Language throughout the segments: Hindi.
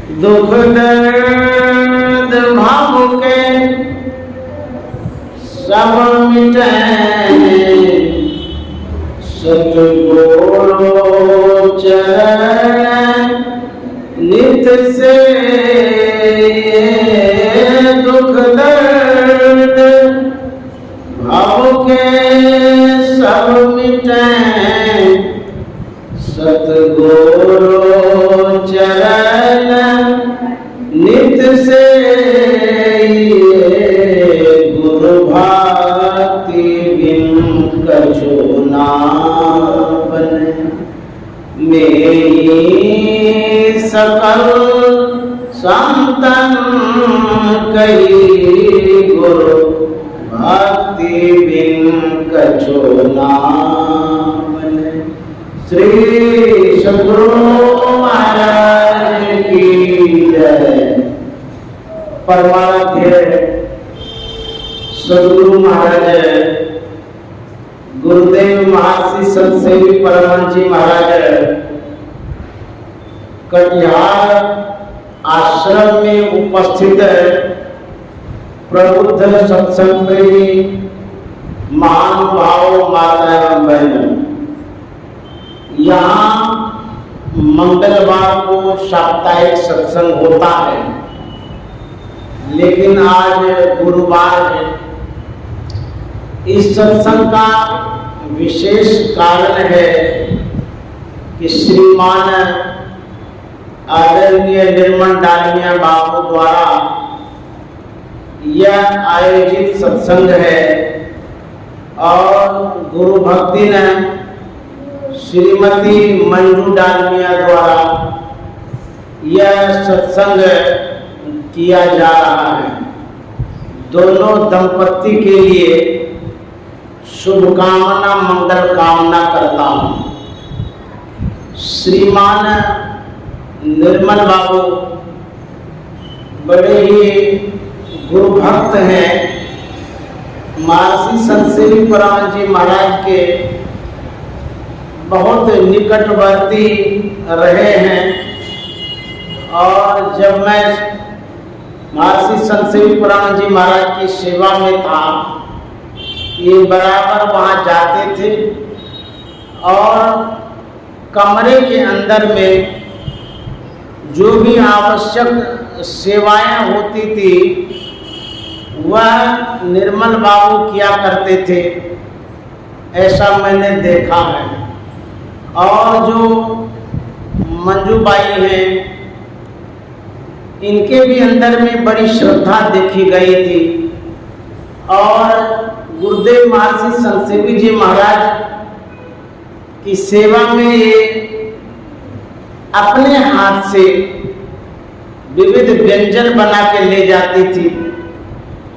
दुख दर्द भाव के सब मिटे, सतगुरु चरण नित्य से दुख दर्द भाव के सब मिटे, सतगुरु चरण नित्य से गुरु भक्ति बिन कछु ना बने। मेरी सकल संतन कही गुरु भक्ति बिन कछु ना बने। श्री सद्गुरु महाराज की जय। परमाराध्य सद्गुरु महाराज गुरुदेव महर्षि संत सेवी परमहंस जी महाराज कटिहार आश्रम में उपस्थित प्रबुद्ध सत्संग प्रेमी महानुभाव माता एवं बहनों, यहाँ मंगलवार को साप्ताहिक सत्संग होता है, लेकिन आज गुरुवार है। इस सत्संग का विशेष कारण है कि श्रीमान आदरणीय निर्मल डालमिया बाबू द्वारा यह आयोजित सत्संग है और गुरु भक्ति ने श्रीमती मंजू डालमिया द्वारा यह सत्संग किया जा रहा है। दोनों दंपत्ति के लिए शुभकामना मंगल कामना करता हूँ। श्रीमान निर्मल बाबू बड़े ही गुरु भक्त हैं, महर्षि संत सेवी परमहंस जी महाराज के बहुत निकटवर्ती रहे हैं। और जब मैं महर्षि संत सेवी परमहंस जी महाराज की सेवा में था, ये बराबर वहाँ जाते थे और कमरे के अंदर में जो भी आवश्यक सेवाएं होती थी वह निर्मल बाबू किया करते थे, ऐसा मैंने देखा है। और जो मंजूबाई हैं, इनके भी अंदर में बड़ी श्रद्धा देखी गई थी और गुरुदेव महर्षि संत सेवी जी महाराज की सेवा में ये अपने हाथ से विविध व्यंजन बना के ले जाती थी।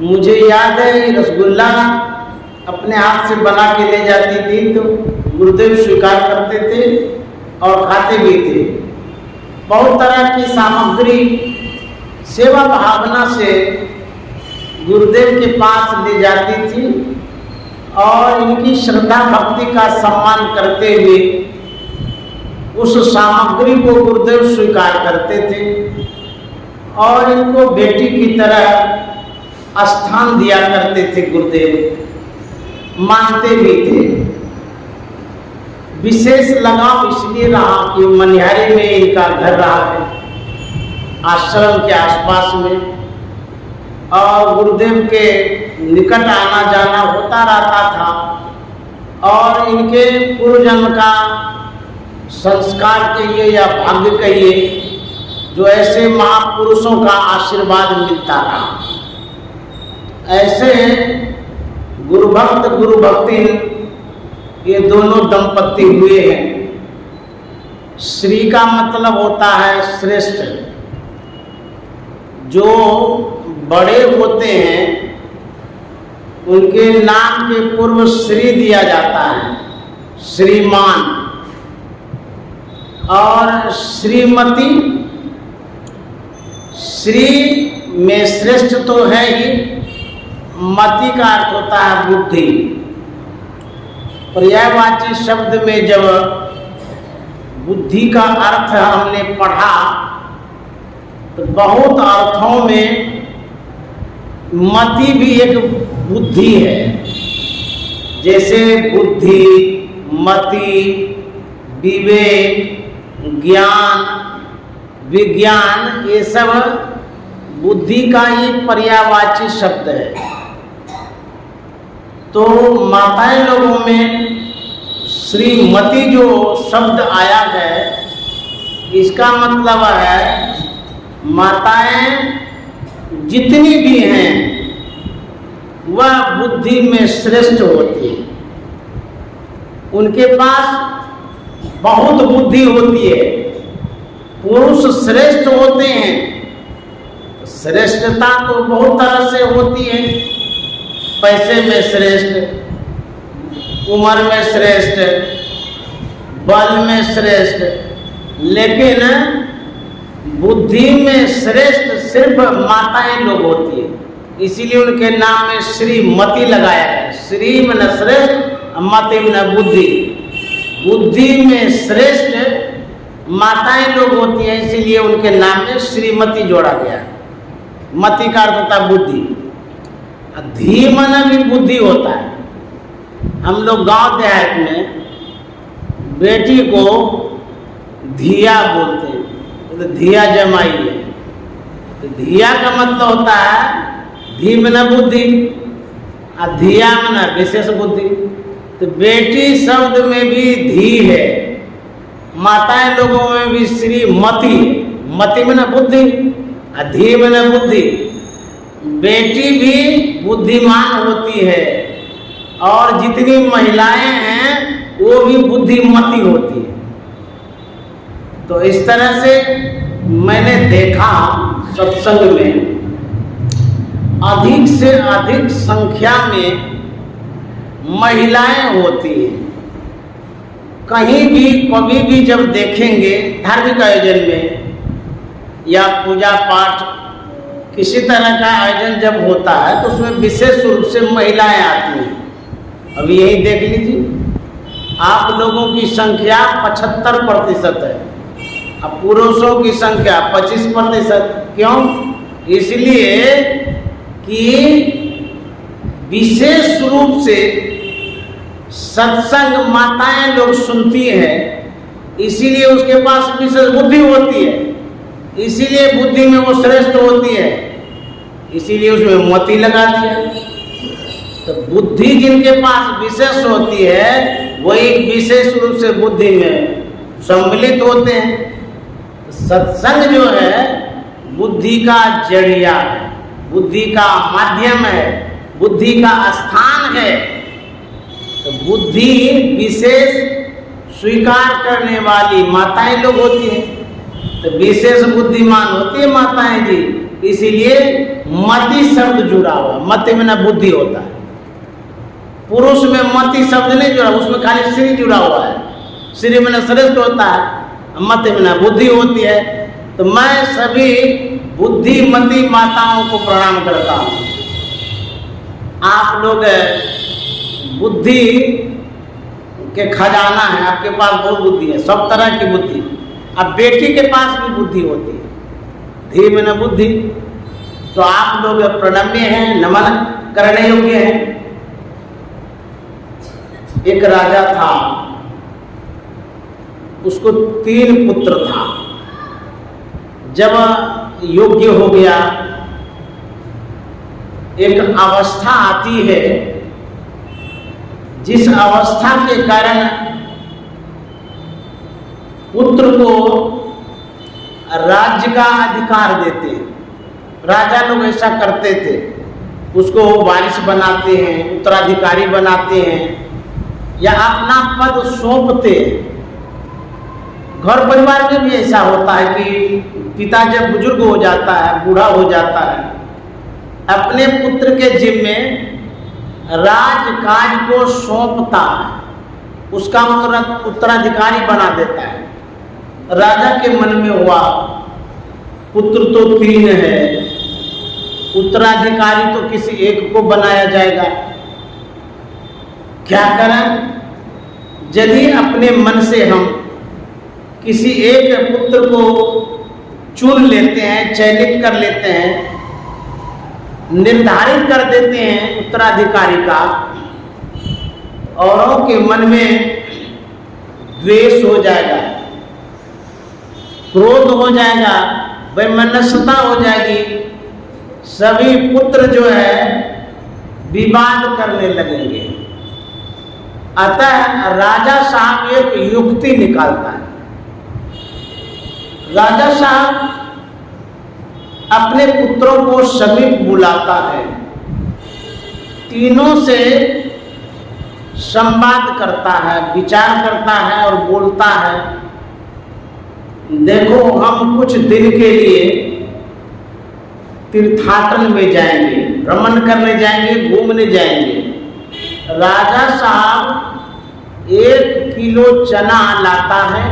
मुझे याद है ये रसगुल्ला अपने हाथ से बना के ले जाती थी तो गुरुदेव स्वीकार करते थे और खाते भी थे। बहुत तरह की सामग्री सेवा भावना से गुरुदेव के पास ले जाती थी और इनकी श्रद्धा भक्ति का सम्मान करते हुए उस सामग्री को गुरुदेव स्वीकार करते थे और इनको बेटी की तरह स्थान दिया करते थे। गुरुदेव मानते भी थे। विशेष लगाव इसलिए रहा कि मनिहारी में इनका घर रहा है, आश्रम के आसपास में, और गुरुदेव के निकट आना जाना होता रहता था। और इनके पूर्व जन्म का संस्कार कहिए या भाग्य कहिए, जो ऐसे महापुरुषों का आशीर्वाद मिलता रहा। ऐसे गुरुभक्त गुरु भक्ति ये दोनों दंपत्ति हुए हैं। श्री का मतलब होता है श्रेष्ठ। जो बड़े होते हैं उनके नाम के पूर्व श्री दिया जाता है, श्रीमान। और श्रीमती, श्री में श्रेष्ठ तो है ही, मति का अर्थ होता है बुद्धि। पर्यायवाची शब्द में जब बुद्धि का अर्थ हमने पढ़ा तो बहुत अर्थों में मति भी एक बुद्धि है। जैसे बुद्धि, मति, विवेक, ज्ञान, विज्ञान, ये सब बुद्धि का ही पर्यायवाची शब्द है। तो माताएं लोगों में श्रीमती जो शब्द आया है, इसका मतलब है माताएं जितनी भी हैं वह बुद्धि में श्रेष्ठ होती है। उनके पास बहुत बुद्धि होती है। पुरुष श्रेष्ठ होते हैं, श्रेष्ठता तो बहुत तरह से होती है। पैसे में श्रेष्ठ, उम्र में श्रेष्ठ, बल में श्रेष्ठ, लेकिन बुद्धि में श्रेष्ठ सिर्फ माताएं लोग होती है। इसीलिए उनके नाम में श्रीमती लगाया है। श्री में न श्रेष्ठ, मति में न बुद्धि। बुद्धि में श्रेष्ठ माताएं लोग होती हैं, इसीलिए उनके नाम में श्रीमती जोड़ा गया। मति का अर्थ होता है बुद्धि। धीमन भी बुद्धि होता है। हम लोग गांव देहात में बेटी को धिया बोलते हैं, तो धिया जमाई है। तो धिया का मतलब होता है धीमन बुद्धि, और धिया मन विशेष बुद्धि। तो बेटी शब्द में भी धी है, माताएं लोगों में भी श्रीमती है। मति में न बुद्धि, और धी में न बुद्धि। बेटी भी बुद्धिमान होती है, और जितनी महिलाएं हैं वो भी बुद्धिमती होती है। तो इस तरह से मैंने देखा सत्संग में अधिक से अधिक संख्या में महिलाएं होती हैं। कहीं भी कभी भी जब देखेंगे धार्मिक आयोजन में या पूजा पाठ किसी तरह का आयोजन जब होता है तो उसमें विशेष रूप से महिलाएं आती हैं। अब यही देख लीजिए, आप लोगों की संख्या 75% है, अब पुरुषों की संख्या 25%। क्यों? इसलिए कि विशेष रूप से सत्संग माताएं लोग सुनती हैं, इसीलिए उसके पास विशेष बुद्धि होती है, इसीलिए बुद्धि में वो श्रेष्ठ होती है, इसीलिए उसमें मति लगा दिया। तो बुद्धि जिनके पास विशेष होती है वही विशेष रूप से बुद्धि में सम्मिलित होते हैं। तो सत्संग जो है बुद्धि का जरिया है, बुद्धि का माध्यम है, बुद्धि का स्थान है। तो बुद्धि विशेष स्वीकार करने वाली माताएं लोग होती हैं, तो विशेष बुद्धिमान होती है माताएं जी। इसीलिए मति शब्द जुड़ा हुआ, मति में न बुद्धि होता है। पुरुष में मति शब्द नहीं जुड़ा, उसमें खाली श्री जुड़ा हुआ है। श्री में न श्रेष्ठ होता है, मति में न बुद्धि होती है। तो मैं सभी बुद्धिमती माताओं को प्रणाम करता हूँ। आप लोग बुद्धि के खजाना है, आपके पास बहुत बुद्धि है, सब तरह की बुद्धि। अब बेटी के पास भी बुद्धि होती है, धी में न बुद्धि। तो आप लोग प्रणम्य हैं, नमन करने योग्य हैं। एक राजा था, उसको 3 पुत्र था। जब योग्य हो गया, एक अवस्था आती है जिस अवस्था के कारण पुत्र को राज्य का अधिकार देते हैं। राजा लोग ऐसा करते थे, उसको वारिस बनाते हैं, उत्तराधिकारी बनाते हैं, या अपना पद सौंपते हैं। घर परिवार में भी ऐसा होता है कि पिता जब बुजुर्ग हो जाता है, बूढ़ा हो जाता है, अपने पुत्र के जिम्मे राजकाज को सौंपता है, उसका उत्तराधिकारी बना देता है। राजा के मन में हुआ पुत्र तो 3 है, उत्तराधिकारी तो किसी एक को बनाया जाएगा, क्या करें? यदि अपने मन से हम किसी एक पुत्र को चुन लेते हैं, चयनित कर लेते हैं, निर्धारित कर देते हैं उत्तराधिकारी का, औरों के मन में द्वेष हो जाएगा, क्रोध हो जाएगा, वैमनस्यता हो जाएगी, सभी पुत्र जो है विवाद करने लगेंगे। अतः राजा साहब एक युक्ति निकालता है। राजा साहब अपने पुत्रों को समीप बुलाता है, तीनों से संवाद करता है, विचार करता है और बोलता है, देखो हम कुछ दिन के लिए तीर्थाटन में जाएंगे, भ्रमण करने जाएंगे, घूमने जाएंगे। राजा साहब 1 किलो चना लाता है,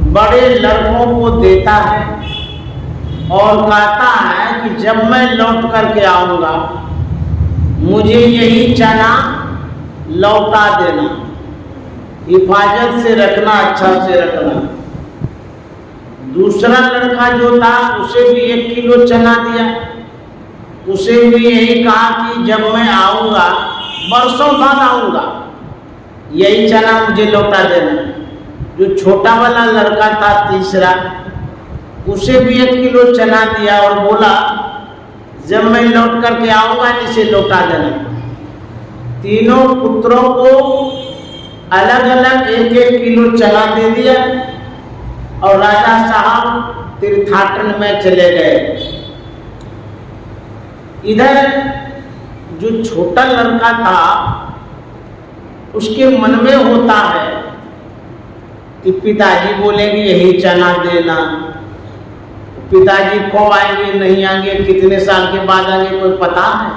बड़े लड़कों को देता है और कहता है कि जब मैं लौट करके आऊंगा मुझे यही चना लौटा देना, हिफाजत से रखना, अच्छा से रखना। दूसरा लड़का जो था उसे भी 1 किलो चना दिया, उसे भी यही कहा कि जब मैं आऊंगा, बरसों बाद आऊंगा, यही चना मुझे लौटा देना। जो छोटा वाला लड़का था तीसरा, उसे भी 1 किलो चना दिया और बोला जब मैं लौट करके आऊंगा इसे लौटा देना। तीनों पुत्रों को अलग अलग 1-1 किलो चना दे दिया और राजा साहब तीर्थाटन में चले गए। इधर जो छोटा लड़का था उसके मन में होता है कि पिताजी बोलेंगे यही चना देना, पिताजी कब आएंगे नहीं आएंगे, कितने साल के बाद आएंगे, कोई पता है।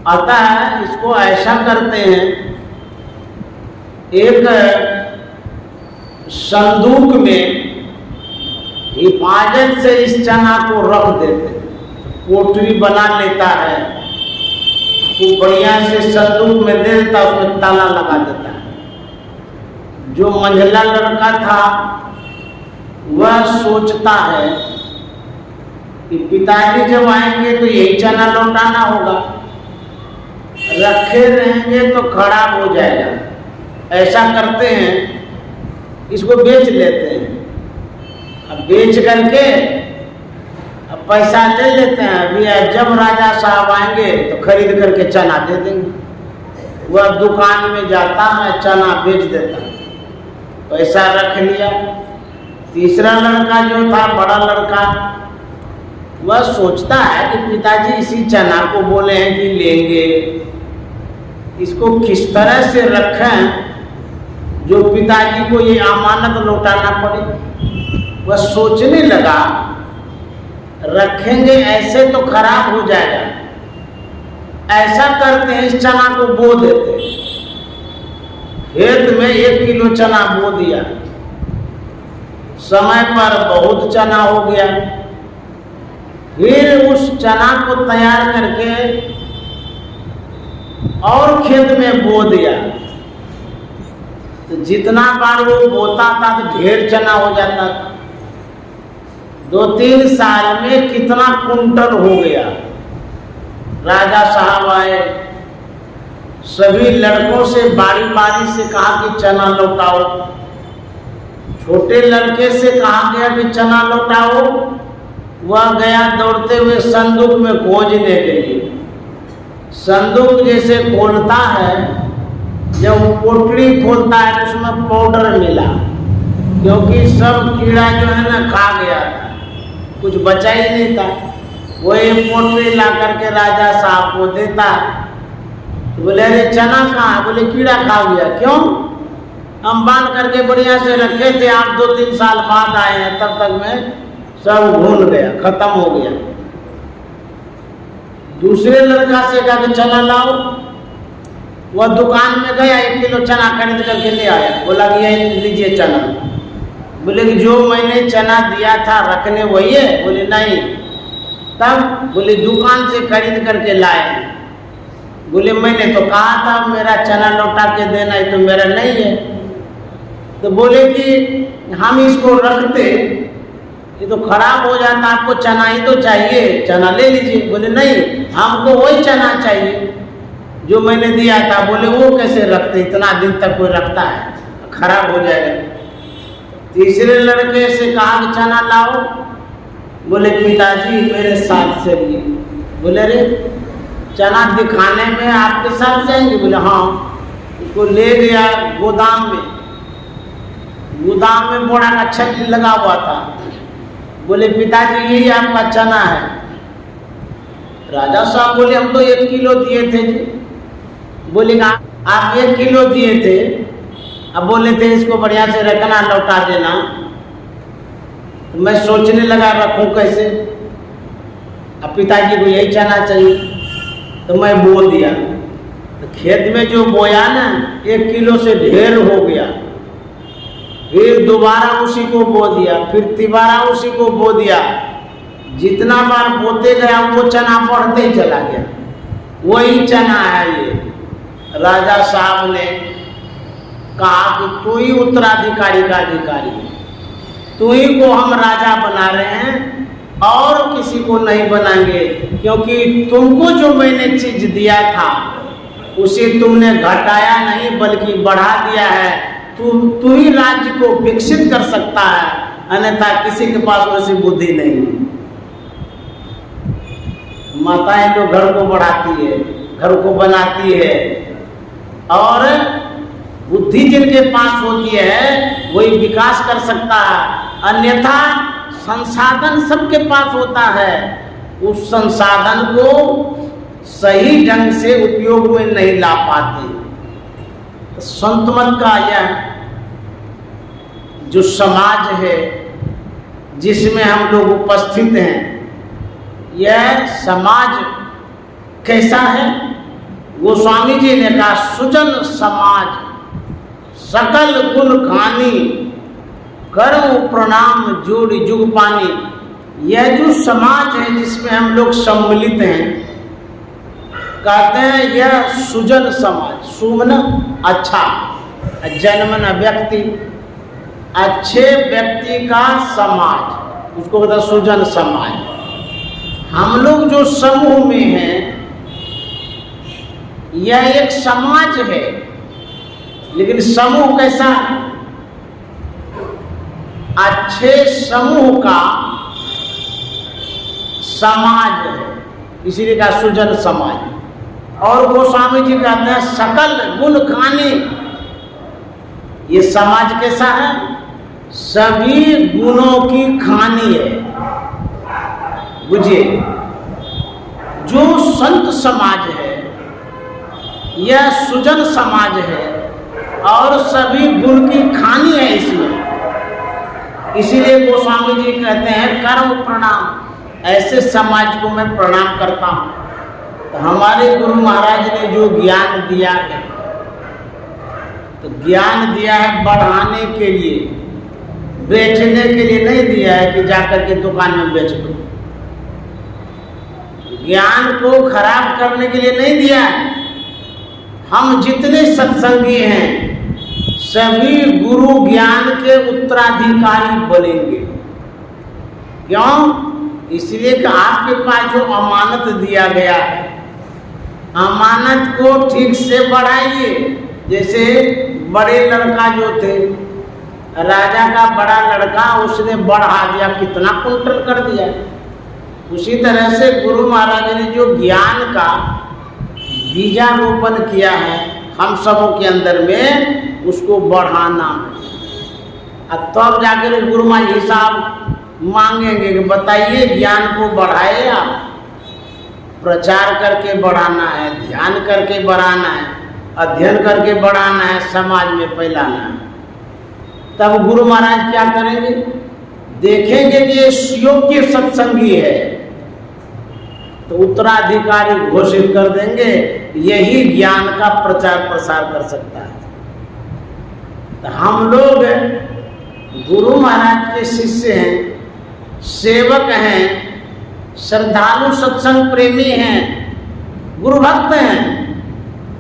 अतः इसको ऐसा करते हैं, एक संदूक में हिफाजत से इस चना को रख देते, पोटली बना लेता है, तो बढ़िया से संदूक में दे देता, उसमें ताला लगा देता है। जो मंझला लड़का था वह सोचता है कि पिताजी जब आएंगे तो यही चना लौटाना होगा, रखे रहेंगे तो खराब हो जाएगा। ऐसा करते हैं, इसको बेच लेते हैं। अब बेच करके अब पैसा ले लेते हैं, अभी जब राजा साहब आएंगे तो खरीद करके चना दे देंगे। वह दुकान में जाता है, चना बेच देता है, पैसा रख लिया। तीसरा लड़का जो था, बड़ा लड़का, वह सोचता है कि पिताजी इसी चना को बोले हैं कि लेंगे, इसको किस तरह से रखें जो पिताजी को ये अमानत लौटाना पड़े। वह सोचने लगा, रखेंगे ऐसे तो खराब हो जाएगा, ऐसा करते हैं इस चना को बो देते। खेत में 1 किलो चना बो दिया, समय पर बहुत चना हो गया। फिर उस चना को तैयार करके और खेत में बो दिया, तो जितना बार वो बोता था तो ढेर चना हो जाता था। 2-3 साल में कितना कुंटल हो गया। राजा साहब आए, सभी लड़कों से बारी बारी से कहा कि चना लौटाओ। छोटे लड़के से कहा गया कि चना लौटाओ, वह गया दौड़ते हुए संदूक में खोजने के लिए। संदूक जैसे खोलता है, जब पोटली खोलता है तो उसमें पाउडर मिला, क्योंकि सब कीड़ा जो है ना खा गया था, कुछ बचा ही नहीं था। वही पोटली ला करके राजा साहब को देता है। तो बोले अरे चना कहाँ? बोले कीड़ा खा गया। क्यों? हम बांध करके बढ़िया से रखे थे, आप 2-3 साल बाद आए हैं, तब तक में सब भून गया, खत्म हो गया। दूसरे लड़का से कहा कि चना लाओ। वह दुकान में गया, 1 किलो चना खरीद करके ले आया। बोला कि ये लीजिए चना। बोले कि जो मैंने चना दिया था रखने वही है? बोले नहीं। तब बोले दुकान से खरीद करके लाए। बोले मैंने तो कहा था मेरा चना लौटा के देना, है तो मेरा नहीं है। तो बोले कि हम इसको रखते ये तो खराब हो जाता, आपको चना ही तो चाहिए, चना ले लीजिए। बोले नहीं, हमको वही चना चाहिए जो मैंने दिया था। बोले वो कैसे रखते, इतना दिन तक कोई रखता है, खराब हो जाएगा। तीसरे लड़के से कहा कि चना लाओ। बोले पिताजी मेरे साथ चलिए। बोले अरे चना दिखाने में आपके साथ जाएंगे? बोले हाँ। उसको ले गया गोदाम में, गोदाम में बोरा का छत लगा हुआ था। बोले पिताजी यही आपका चना है। राजा साहब बोले हम तो 1 किलो दिए थे जी। बोले आप 1 किलो दिए थे, अब बोले थे इसको बढ़िया से रखना, लौटा देना। तो मैं सोचने लगा रखूं कैसे, अब पिताजी को यही चना चाहिए तो मैं बो दिया। तो खेत में जो बोया ना 1 किलो से ढेर हो गया। फिर दोबारा उसी को बो दिया, फिर तिबारा उसी को बो दिया। जितना बार बोते गया वो चना बढ़ते ही चला गया। वही चना है ये। राजा साहब ने कहा कि तू ही उत्तराधिकारी का अधिकारी है, तू ही को हम राजा बना रहे हैं और किसी को नहीं बनाएंगे, क्योंकि तुमको जो मैंने चीज दिया था उसे तुमने घटाया नहीं बल्कि बढ़ा दिया है। तू ही राज्य को विकसित कर सकता है, अन्यथा किसी के पास वैसी बुद्धि नहीं है। माताएं तो घर को बढ़ाती है, घर को बनाती है, और बुद्धि जिनके पास होती है वही विकास कर सकता है। अन्यथा संसाधन सबके पास होता है, उस संसाधन को सही ढंग से उपयोग में नहीं ला पाते। संत मत का यह जो समाज है जिसमें हम लोग उपस्थित हैं, यह समाज कैसा है? गोस्वामी जी ने कहा सुजन समाज सकल गुण खानी कर्म प्रणाम जोड़ी जुग पानी। यह जो समाज है जिसमें हम लोग सम्मिलित हैं, कहते हैं यह सुजन समाज। सुमन अच्छा, जन्मन व्यक्ति, अच्छे व्यक्ति का समाज, उसको कहते हैं सुजन समाज। हम लोग जो समूह में हैं यह एक समाज है, लेकिन समूह कैसा है? अच्छे समूह का समाज है, इसीलिए कहा सुजन समाज। और गोस्वामी जी कहते हैं सकल गुण खानी। ये समाज कैसा है? सभी गुणों की खानी है। बुझिए, जो संत समाज है यह सुजन समाज है और सभी गुण की खानी है इसमें। इसीलिए गोस्वामी जी कहते हैं कर्म प्रणाम। ऐसे समाज को मैं प्रणाम करता हूँ। तो हमारे गुरु महाराज ने जो ज्ञान दिया है, तो ज्ञान दिया है बढ़ाने के लिए, बेचने के लिए नहीं दिया है कि जाकर के दुकान में बेच दो। ज्ञान को खराब करने के लिए नहीं दिया है। हम जितने सत्संगी हैं सभी गुरु ज्ञान के उत्तराधिकारी बनेंगे। क्यों? इसलिए कि आपके पास जो अमानत दिया गया है, अमानत को ठीक से बढ़ाइए। जैसे बड़े लड़का जो थे, राजा का बड़ा लड़का, उसने बढ़ा दिया, कितना कुंटल कर दिया। उसी तरह से गुरु महाराज ने जो ज्ञान का बीजारोपण किया है हम सबों के अंदर में, उसको बढ़ाना। अब तब जाकर गुरु महाराज हिसाब मांगेंगे कि बताइए ज्ञान को बढ़ाए आप। प्रचार करके बढ़ाना है, ध्यान करके बढ़ाना है, अध्ययन करके बढ़ाना है, समाज में फैलाना है। तब गुरु महाराज क्या करेंगे? देखेंगे कि ये योग्य सत्संगी है तो उत्तराधिकारी घोषित कर देंगे, यही ज्ञान का प्रचार प्रसार कर सकता है। तो हम लोग गुरु महाराज के शिष्य हैं, सेवक हैं, श्रद्धालु सत्संग प्रेमी हैं, गुरु भक्त हैं।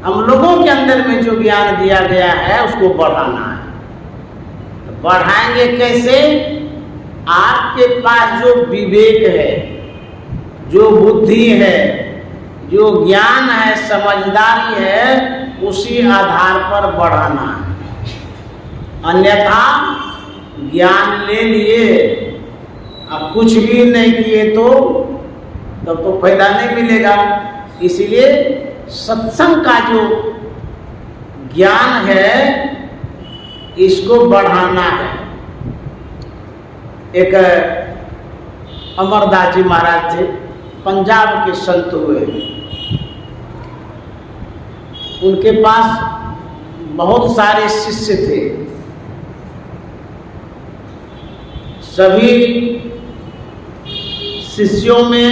हम लोगों के अंदर में जो ज्ञान दिया गया है उसको बढ़ाना है। तो बढ़ाएंगे कैसे? आपके पास जो विवेक है, जो बुद्धि है, जो ज्ञान है, समझदारी है, उसी आधार पर बढ़ाना है। अन्यथा ज्ञान ले लिए अब कुछ भी नहीं किए तो तब तो फायदा नहीं मिलेगा। इसीलिए सत्संग का जो ज्ञान है इसको बढ़ाना है। एक अमरदास जी महाराज थे, पंजाब के संत हुए। उनके पास बहुत सारे शिष्य थे। सभी शिष्यों में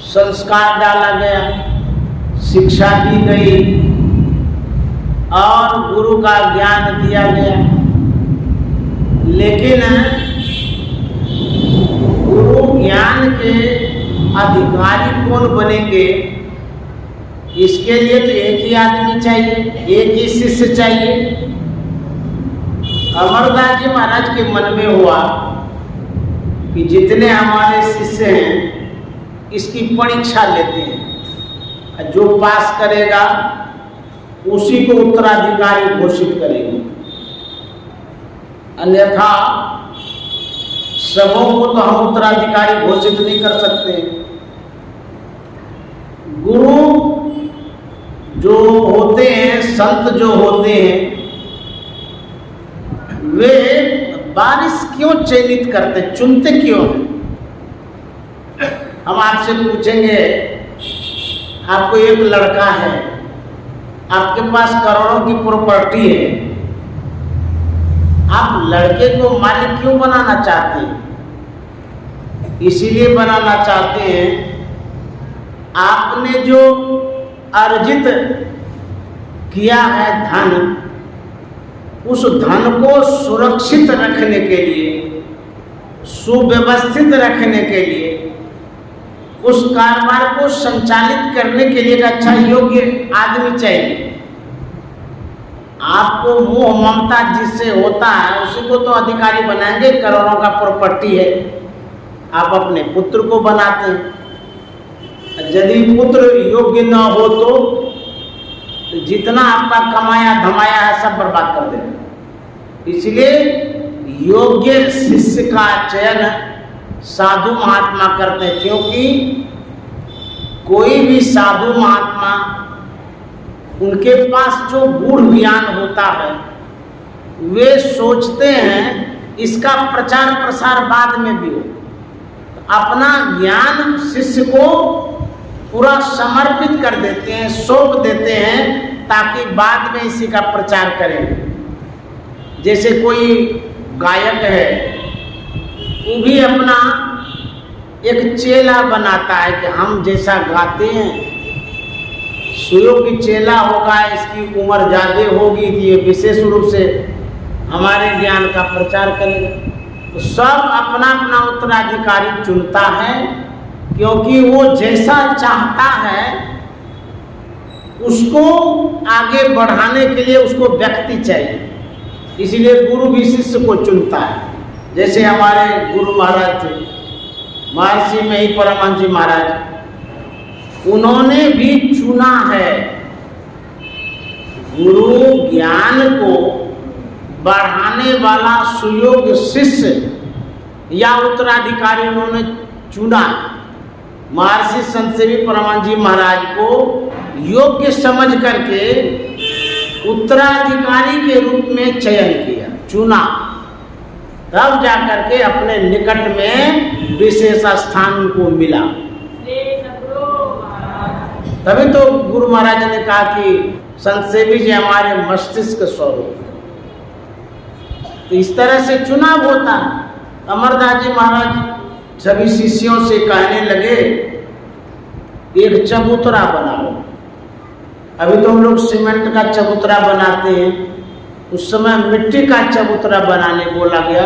संस्कार डाला गया, शिक्षा दी गई और गुरु का ज्ञान दिया गया। लेकिन गुरु ज्ञान के अधिकारी कौन बनेंगे, इसके लिए तो एक ही आदमी चाहिए, एक ही शिष्य चाहिए। अमरदास जी महाराज के मन में हुआ कि जितने हमारे शिष्य हैं इसकी परीक्षा लेते हैं, जो पास करेगा उसी को उत्तराधिकारी घोषित करेंगे, अन्यथा सबों को तो हम उत्तराधिकारी घोषित नहीं कर सकते। गुरु जो होते हैं, संत जो होते हैं, वे बारिश क्यों चयनित करते, चुनते क्यों हैं? हम आपसे पूछेंगे, आपको एक लड़का है, आपके पास करोड़ों की प्रॉपर्टी है, आप लड़के को मालिक क्यों बनाना चाहते हैं? इसीलिए बनाना चाहते हैं आपने जो अर्जित किया है धन, उस धन को सुरक्षित रखने के लिए, सुव्यवस्थित रखने के लिए, उस कारोबार को संचालित करने के लिए एक अच्छा योग्य आदमी चाहिए। आपको मोह ममता जिससे होता है उसी को तो अधिकारी बनाएंगे। करोड़ों का प्रॉपर्टी है, आप अपने पुत्र को बनाते हैं। यदि पुत्र योग्य न हो तो जितना आपका कमाया धमाया है सब बर्बाद कर देगा। इसलिए योग्य शिष्य का चयन साधु महात्मा करते हैं, क्योंकि कोई भी साधु महात्मा, उनके पास जो गूढ़ ज्ञान होता है, वे सोचते हैं इसका प्रचार प्रसार बाद में भी हो। अपना ज्ञान शिष्य को पूरा समर्पित कर देते हैं, सौंप देते हैं, ताकि बाद में इसी का प्रचार करें। जैसे कोई गायक है, वो भी अपना एक चेला बनाता है कि हम जैसा गाते हैं, सुयोग्य चेला होगा, इसकी उम्र ज़्यादा होगी, ये विशेष रूप से हमारे ज्ञान का प्रचार करेगा। तो सब अपना अपना उत्तराधिकारी चुनता है, क्योंकि वो जैसा चाहता है उसको आगे बढ़ाने के लिए उसको व्यक्ति चाहिए। इसीलिए गुरु भी शिष्य को चुनता है। जैसे हमारे गुरु महाराज थे, महर्षि में ही परमानंद जी महाराज, उन्होंने भी चुना है गुरु ज्ञान को बढ़ाने वाला सुयोग्य शिष्य या उत्तराधिकारी उन्होंने चुना। महर्षि संत सेवी परमानंद जी महाराज को योग्य समझ करके उत्तराधिकारी के रूप में चयन किया, चुना, तब जाकर के अपने निकट में विशेष स्थान उनको मिला। तभी तो गुरु महाराज ने कहा कि संत सेवी जी हमारे मस्तिष्क स्वरूप। तो इस तरह से चुनाव होता है। अमरदास जी महाराज सभी शिष्यों से कहने लगे, एक चबूतरा बनाओ। अभी तो हम लोग सीमेंट का चबूतरा बनाते हैं, उस समय मिट्टी का चबूतरा बनाने बोला गया।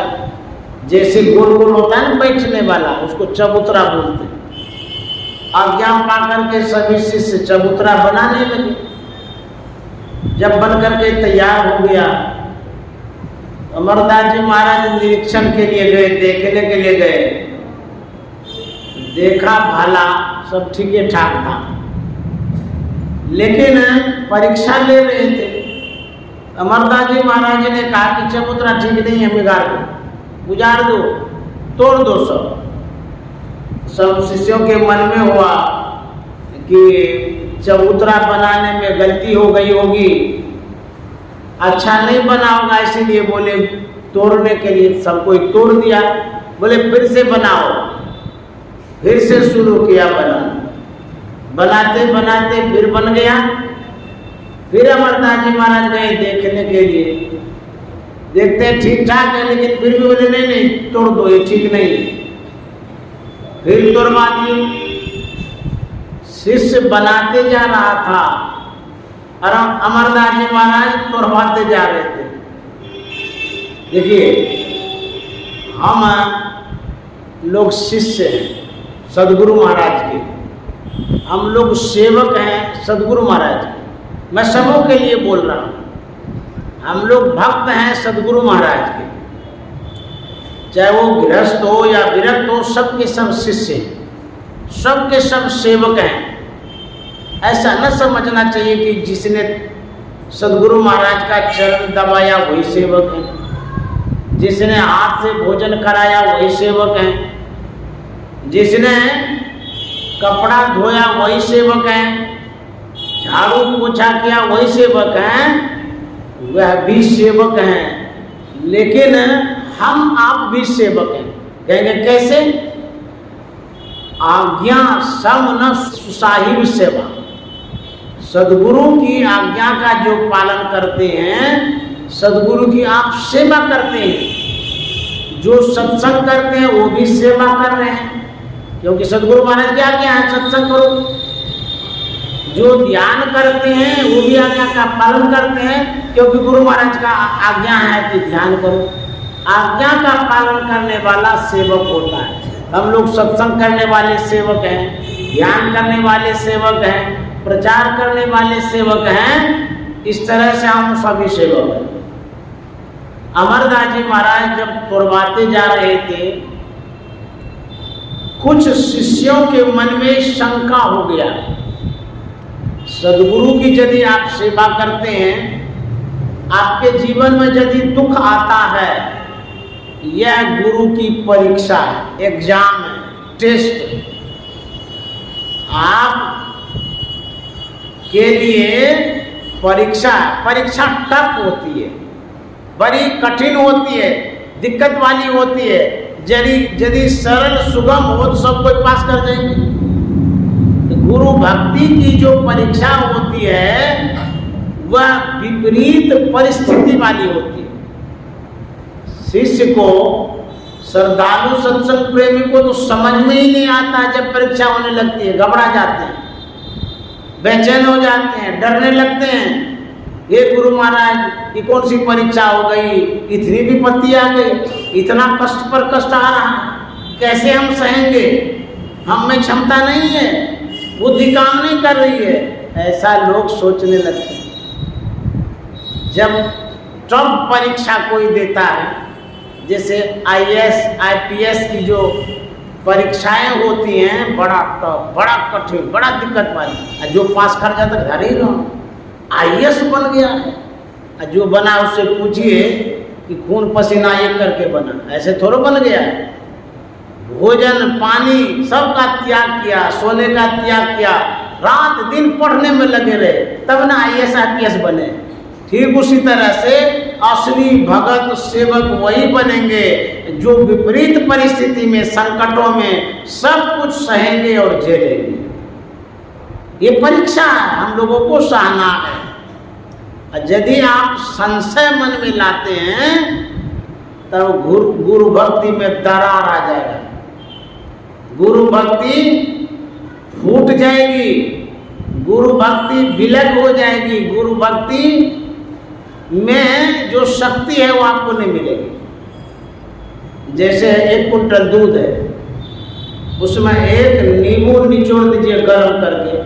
जैसे गोल गोल होता है ना बैठने वाला, उसको चबूतरा बोलते हैं। आज्ञा पाकर के सभी शिष्य चबूतरा बनाने लगे। जब बन करके तैयार हो गया अमरदास जी महाराज निरीक्षण के लिए गए, देखने के लिए गए। देखा भाला सब ठीक ठाक था, लेकिन परीक्षा ले रहे थे। अमरदास जी महाराज ने कहा कि चबूतरा ठीक नहीं है, बिगाड़ दो, उजाड़ दो, तोड़ दो। सब शिष्यों के मन में हुआ कि चबूतरा बनाने में गलती हो गई होगी, अच्छा नहीं बना होगा, इसीलिए बोले तोड़ने के लिए। सबको तोड़ दिया, बोले फिर से बनाओ। फिर से शुरू किया बनाना, बनाते बनाते फिर बन गया। फिर अमरदास जी महाराज गए देखने के लिए, देखते ठीक ठाक है, लेकिन फिर भी बोले नहीं नहीं तोड़ दो, ये ठीक नहीं है। फिर तोड़वा दिए। शिष्य बनाते जा रहा था और अमरदास जी महाराज तोड़वाते जा रहे थे। देखिए, हम लोग शिष्य हैं सदगुरु महाराज के, हम लोग सेवक हैं सदगुरु महाराज के। मैं सबों के लिए बोल रहा हूँ, हम लोग भक्त हैं सदगुरु महाराज के, चाहे वो गृहस्थ हो या विरक्त हो, सबके सब शिष्य हैं, सबके सब सेवक हैं। ऐसा न समझना चाहिए कि जिसने सदगुरु महाराज का चरण दबाया वही सेवक है, जिसने हाथ से भोजन कराया वही सेवक है, जिसने कपड़ा धोया वही सेवक है, झाड़ू पोछा किया वही सेवक है, वह भी सेवक हैं। लेकिन हम आप भी सेवक हैं। कहेंगे कैसे? आज्ञा सम न साहिब सेवा। सदगुरु की आज्ञा का जो पालन करते हैं, सदगुरु की आप सेवा करते हैं। जो सत्संग करते हैं वो भी सेवा कर रहे हैं, क्योंकि सदगुरु महाराज की आज्ञा है सत्संग करो। जो ध्यान करते हैं वो भी आज्ञा का पालन करते हैं, क्योंकि गुरु महाराज का आज्ञा है कि ध्यान करो। आज्ञा का पालन करने वाला सेवक होता है। हम लोग सत्संग करने वाले सेवक हैं, ध्यान करने वाले सेवक हैं, प्रचार करने वाले सेवक हैं। इस तरह से हम सभी सेवक हैं। अमरदास जी महाराज जब तोड़वाते जा रहे थे, कुछ शिष्यों के मन में शंका हो गया। सदगुरु की यदि आप सेवा करते हैं, आपके जीवन में यदि दुख आता है, यह गुरु की परीक्षा है, एग्जाम है, टेस्ट। आप के लिए परीक्षा टफ होती है, बड़ी कठिन होती है, दिक्कत वाली होती है। यदि सरल सुगम हो तो सब कोई पास कर जाएंगे। तो गुरु भक्ति की जो परीक्षा होती है वह विपरीत परिस्थिति वाली होती है। शिष्य को, श्रद्धालु सत्संग प्रेमी को तो समझ में ही नहीं आता। जब परीक्षा होने लगती है घबरा जाते हैं, बेचैन हो जाते हैं, डरने लगते हैं। ये गुरु महाराज, ये कौन सी परीक्षा हो गई, इतनी विपत्ति आ गई, इतना कष्ट पर कष्ट आ रहा, कैसे हम सहेंगे, हम में क्षमता नहीं है, बुद्धि काम नहीं कर रही है। ऐसा लोग सोचने लगते हैं। जब टफ परीक्षा कोई देता है, जैसे IAS, IPS की जो परीक्षाएं होती हैं, बड़ा टफ, बड़ा कठिन, बड़ा दिक्कत वाली, जो पास कर जाता है घर ही रहो, IAS बन गया है। जो बना उससे पूछिए कि खून पसीना एक करके बना, ऐसे थोड़ा बन गया है। भोजन पानी सबका त्याग किया, सोने का त्याग किया, रात दिन पढ़ने में लगे रहे, तब ना IAS IPS बने। ठीक उसी तरह से असली भगत सेवक वही बनेंगे जो विपरीत परिस्थिति में, संकटों में सब कुछ सहेंगे और झेलेंगे। ये परीक्षा है, हम लोगों को सहना है। यदि आप संशय मन में लाते हैं तब गुरु भक्ति में दरार आ जाएगा, गुरु भक्ति फूट जाएगी, गुरु भक्ति विलग हो जाएगी, गुरु भक्ति में जो शक्ति है वो आपको नहीं मिलेगी। जैसे 1 कुंटल दूध है, उसमें एक नींबू निचोड़ दीजिए गर्म करके,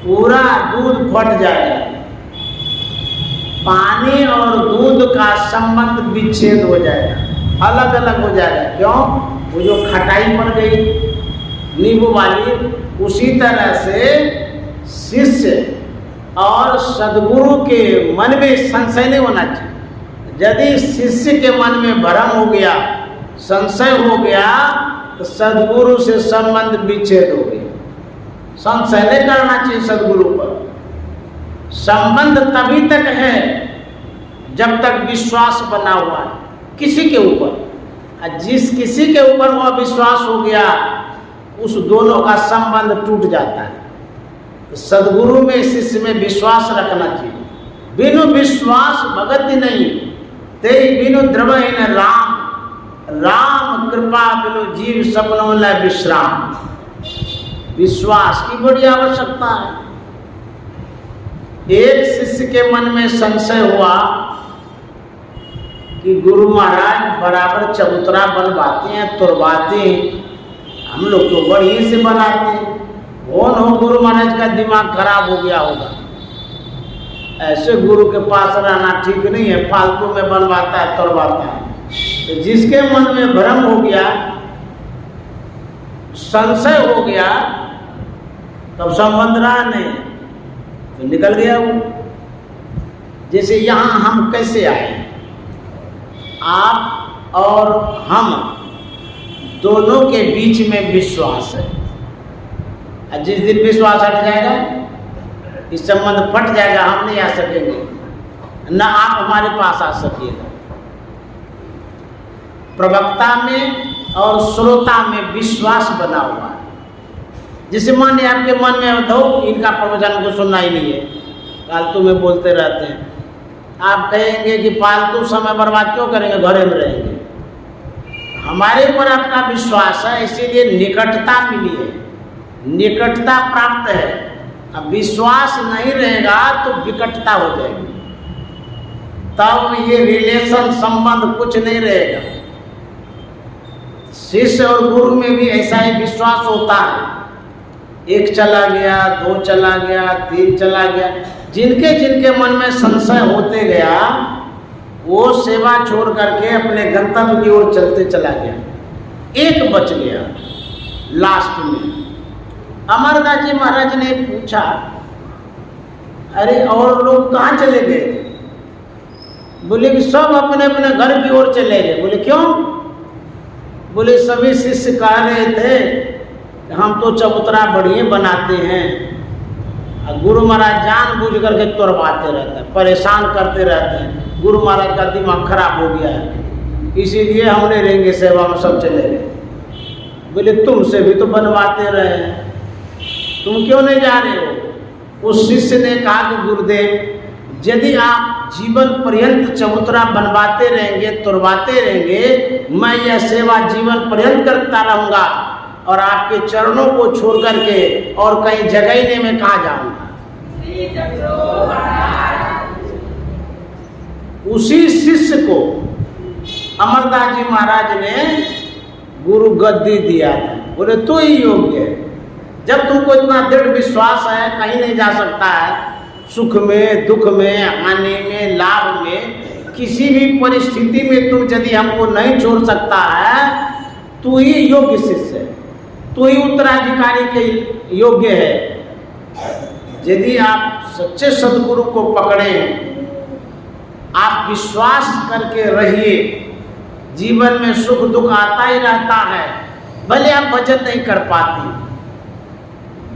पूरा दूध फट जाएगा। पानी और दूध का संबंध विच्छेद हो जाएगा, अलग अलग हो जाएगा। क्यों? वो जो खटाई पड़ गई नींबू वाली, उसी तरह से शिष्य और सद्गुरु के मन में संशय नहीं होना चाहिए। यदि शिष्य के मन में भ्रम हो गया, संशय हो गया, तो सद्गुरु से संबंध विच्छेद हो गया। संशय नहीं करना चाहिए सद्गुरु पर। संबंध तभी तक है जब तक विश्वास बना हुआ है किसी के ऊपर। जिस किसी के ऊपर वह विश्वास हो गया, उस दोनों का संबंध टूट जाता है। तो सद्गुरु में शिष्य में विश्वास रखना चाहिए। बिनु विश्वास भगति नहीं, ते बिनु द्रवहीन राम, राम कृपा बिनु जीव सपनों न विश्राम। विश्वास की बड़ी आवश्यकता है। एक शिष्य के मन में संशय हुआ कि गुरु महाराज बराबर चबूतरा बनवाते हैं, तुरवाते हैं, हम लोग तो बढ़िया से बनाते हैं। कौन हो गुरु महाराज का दिमाग खराब हो गया होगा, ऐसे गुरु के पास रहना ठीक नहीं है, फालतू में बनवाता है, तुरवाता है। तो जिसके मन में भ्रम हो गया, संशय हो गया, तब संबंध रहा नहीं तो निकल गया वो। जैसे यहाँ हम कैसे आए, आप और हम दोनों के बीच में विश्वास है। जिस दिन विश्वास हट जाएगा, इस संबंध फट जाएगा, हम नहीं आ सकेंगे, न आप हमारे पास आ सकिएगा। प्रवक्ता में और श्रोता में विश्वास बना हुआ है। जिसे मान आपके मन में दो, इनका प्रवचन को सुनना ही नहीं है, फालतू में बोलते रहते हैं। आप कहेंगे कि फालतू समय बर्बाद क्यों करेंगे, घरे में रहेंगे। हमारे ऊपर आपका विश्वास है, इसीलिए निकटता मिली है, निकटता प्राप्त है। अब विश्वास नहीं रहेगा तो विकटता हो जाएगी, तब ये रिलेशन संबंध कुछ नहीं रहेगा। शिष्य और गुरु में भी ऐसा ही विश्वास होता है। एक चला गया, दो चला गया, तीन चला गया, जिनके जिनके मन में संशय होते गया, वो सेवा छोड़ करके अपने गंतव्य की ओर चलते चला गया। एक बच गया लास्ट में। अमरदास जी महाराज ने पूछा, अरे और लोग कहाँ चले गए? बोले कि सब अपने अपने घर की ओर चले गए। बोले क्यों? बोले सभी शिष्य कह रहे थे कि हम तो चबूतरा बढ़िया बनाते हैं, और गुरु महाराज जानबूझ करके तुरवाते रहते हैं, परेशान करते रहते हैं। गुरु महाराज का दिमाग खराब हो गया है, इसीलिए हम नहीं रहेंगे सेवा में, सब चले गए। बोले तुमसे भी तो बनवाते रहे, तुम क्यों नहीं जा रहे हो? उस शिष्य ने कहा कि गुरुदेव, यदि आप जीवन पर्यंत चबूतरा बनवाते रहेंगे, तुरवाते रहेंगे, मैं यह सेवा जीवन पर्यंत करता रहूंगा, और आपके चरणों को छोड़ करके और कहीं जगह में कहाँ जाऊंगा। उसी शिष्य को अमरदास जी महाराज ने गुरु गद्दी दिया था। बोले तो ही योग्य है। जब तुमको इतना दृढ़ विश्वास है, कहीं नहीं जा सकता है, सुख में, दुख में, हानि में, लाभ में, किसी भी परिस्थिति में तुम यदि हमको नहीं छोड़ सकता है, तू ही योग्य शिष्य है, तू ही उत्तराधिकारी के योग्य है। यदि आप सच्चे सद्गुरु को पकड़े, आप विश्वास करके रहिए, जीवन में सुख दुख आता ही रहता है। भले आप भजन नहीं कर पाते,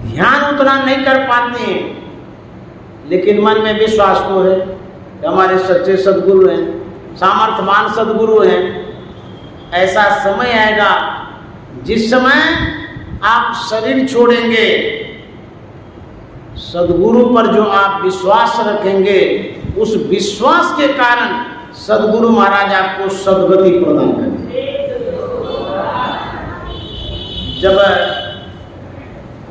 ध्यान उतना नहीं कर पाते, लेकिन मन में विश्वास तो है कि हमारे सच्चे सद्गुरु हैं, सामर्थ्यवान सद्गुरु हैं। ऐसा समय आएगा जिस समय आप शरीर छोड़ेंगे, सद्गुरु पर जो आप विश्वास रखेंगे, उस विश्वास के कारण सद्गुरु महाराज आपको सद्गति प्रदान करेंगे। जब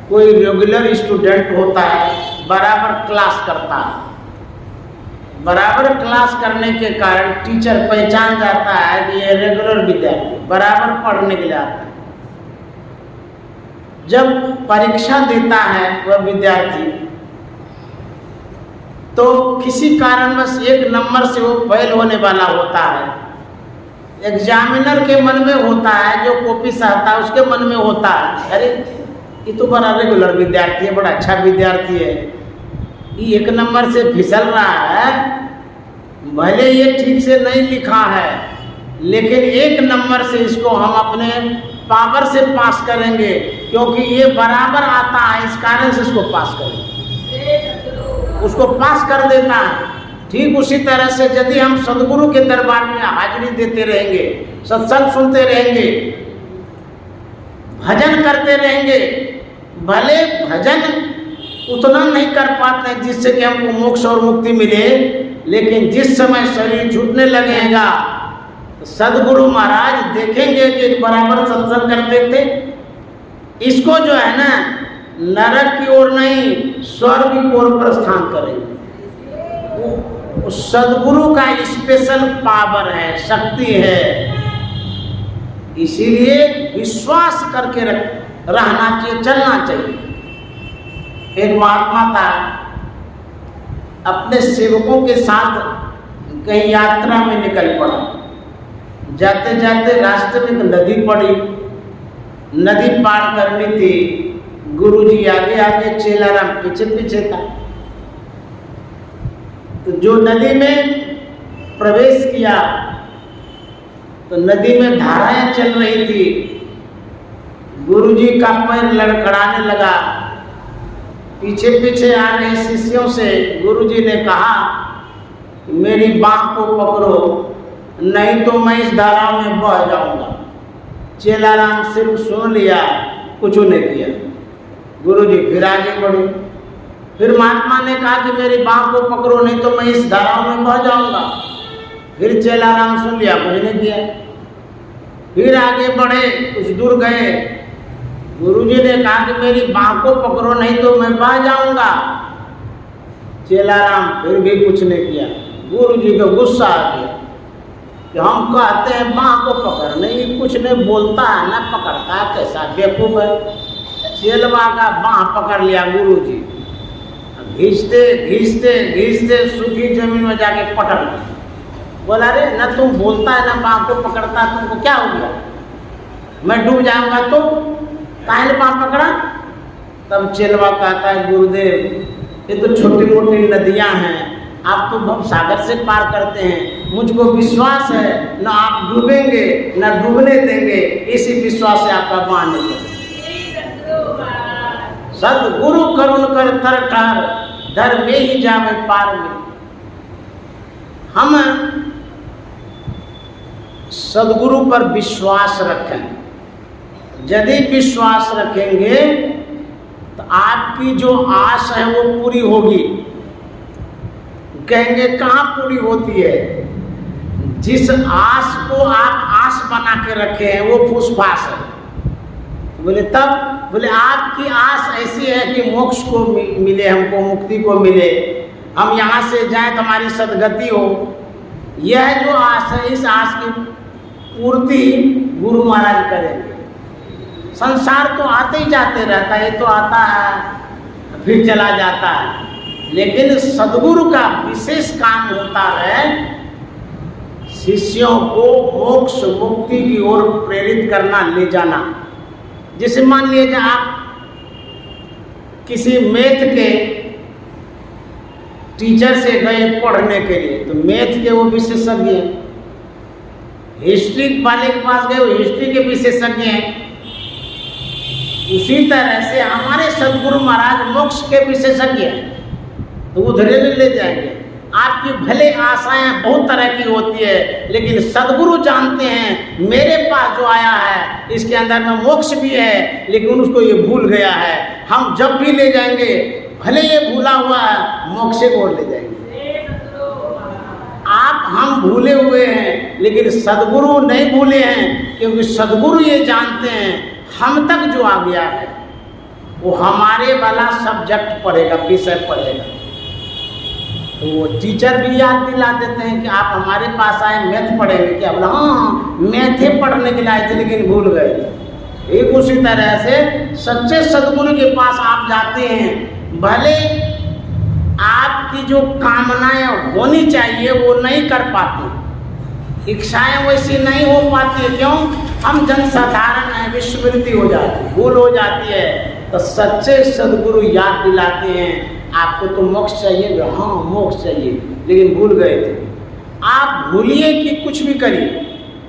कोई रेगुलर स्टूडेंट होता है, बराबर क्लास करता है, बराबर क्लास करने के कारण टीचर पहचान जाता है कि ये रेगुलर विद्यार्थी बराबर पढ़ने के लिए आता है। जब परीक्षा देता है वह विद्यार्थी, तो किसी कारणवश एक नंबर से वो फेल होने वाला होता है। एग्जामिनर के मन में होता है, जो कॉपी सहता है उसके मन में होता है, अरे ये तो बड़ा रेगुलर विद्यार्थी है, बड़ा अच्छा विद्यार्थी है, ये एक नंबर से फिसल रहा है, भले ये ठीक से नहीं लिखा है लेकिन एक नंबर से इसको हम अपने पावर से पास करेंगे, क्योंकि ये बराबर आता है, इस कारण से इसको पास करेंगे, उसको पास कर देता है। ठीक उसी तरह से यदि हम सदगुरु के दरबार में हाजिरी देते रहेंगे, सत्संग सुनते रहेंगे, भजन करते रहेंगे, भले भजन उतना नहीं कर पाते हैं जिससे कि हमको मोक्ष और मुक्ति मिले, लेकिन जिस समय शरीर छूटने लगेगा सदगुरु महाराज देखेंगे कि बराबर सत्संग करते थे, इसको जो है ना नरक की ओर नहीं स्वर्ग की ओर प्रस्थान करेंगे। सदगुरु का स्पेशल पावर है, शक्ति है, इसीलिए विश्वास करके रहना चाहिए, चलना चाहिए। एक महात्मा था, अपने सेवकों के साथ कहीं यात्रा में निकल पड़ा। जाते जाते रास्ते में नदी पड़ी, नदी पार करनी थी। गुरुजी आगे आगे, चेलाराम पीछे पीछे था। तो जो नदी में प्रवेश किया तो नदी में धाराएं चल रही थी, गुरुजी का पैर लड़खड़ाने लगा। पीछे पीछे आ रहे शिष्यों से गुरुजी ने कहा, मेरी बाँह को पकड़ो, नहीं तो मैं इस धारा में बह जाऊंगा। चेलाराम सिर्फ सुन लिया, कुछ नहीं किया। गुरुजी फिर आगे बढ़े, फिर महात्मा ने कहा कि मेरी बाँह को पकड़ो, नहीं तो मैं इस धारा में बह जाऊंगा। फिर चेलाराम सुन लिया, कुछ नहीं किया। फिर आगे बढ़े, कुछ दूर गए, गुरुजी ने कहा कि मेरी बाँह को पकड़ो, नहीं तो मैं बह जाऊंगा। चेलाराम फिर भी कुछ नहीं किया। गुरुजी को गुस्सा आ गया कि हम कहते हैं बाँह को पकड़, नहीं कुछ नहीं बोलता है, ना पकड़ता है, कैसा बेवकूफ है। चेलवा का बाँह पकड़ लिया गुरुजी, घींचते घींचते घींचते सूखी जमीन में जाके पटक दिया। बोला, रे ना तुम बोलता है ना बाँह को पकड़ता, तुमको क्या हो गया? मैं डूब जाऊंगा तो काहे बाँह पकड़ा? तब चेलवा कहता है, गुरुदेव ये तो छोटी मोटी नदियां हैं, आप तो भव सागर से पार करते हैं, मुझको विश्वास है ना आप डूबेंगे ना डूबने देंगे, इसी विश्वास से आपका बाँह नहीं। सदगुरु करुण कर तर ठार, धर में ही जावे पार में। हम सदगुरु पर विश्वास रखें। यदि विश्वास रखेंगे तो आपकी जो आस है वो पूरी होगी। कहेंगे कहाँ पूरी होती है? जिस आस को आप आस बना के रखे हैं वो फुसफास है। बोले तब? बोले आपकी आस ऐसी है कि मोक्ष को मिले, हमको मुक्ति को मिले, हम यहाँ से जाएं तो हमारी सदगति हो। यह जो आस है, इस आस की पूर्ति गुरु महाराज करेंगे। संसार तो आते ही जाते रहता है, ये तो आता है फिर चला जाता है, लेकिन सदगुरु का विशेष काम होता है शिष्यों को मोक्ष मुक्ति की ओर प्रेरित करना, ले जाना। जैसे मान लीजिए आप किसी मैथ के टीचर से गए पढ़ने के लिए, तो मैथ के वो विशेषज्ञ हैं। हिस्ट्री वाले के पास गए, वो हिस्ट्री के विशेषज्ञ हैं। उसी तरह से हमारे सदगुरु महाराज मोक्ष के विशेषज्ञ हैं, तो उधरे भी ले जाएंगे। आपकी भले आशाएं बहुत तरह की होती है, लेकिन सदगुरु जानते हैं मेरे पास जो आया है इसके अंदर में मोक्ष भी है, लेकिन उसको ये भूल गया है। हम जब भी ले जाएंगे, भले ये भूला हुआ है, मोक्ष को ले जाएंगे। आप हम भूले हुए हैं, लेकिन सदगुरु नहीं भूले हैं, क्योंकि सदगुरु ये जानते हैं हम तक जो आ गया है वो हमारे वाला सब्जेक्ट पढ़ेगा, विषय पढ़ेगा। तो वो टीचर भी याद दिला देते हैं कि आप हमारे पास आए, मैथ पढ़ेंगे क्या? बोला हाँ मैथ ही पढ़ने के लिए आए थे, लेकिन भूल गए। एक उसी तरह से सच्चे सदगुरु के पास आप जाते हैं, भले आपकी जो कामनाएं होनी चाहिए वो नहीं कर पाते, इच्छाएं वैसी नहीं हो पाती है। क्यों? हम जनसाधारण हैं, विस्मृति हो जाती है, भूल हो जाती है। तो सच्चे सद्गुरु याद दिलाते हैं आपको तो मोक्ष चाहिए, हाँ मोक्ष चाहिए, लेकिन भूल गए थे। आप भूलिए कि कुछ भी करिए,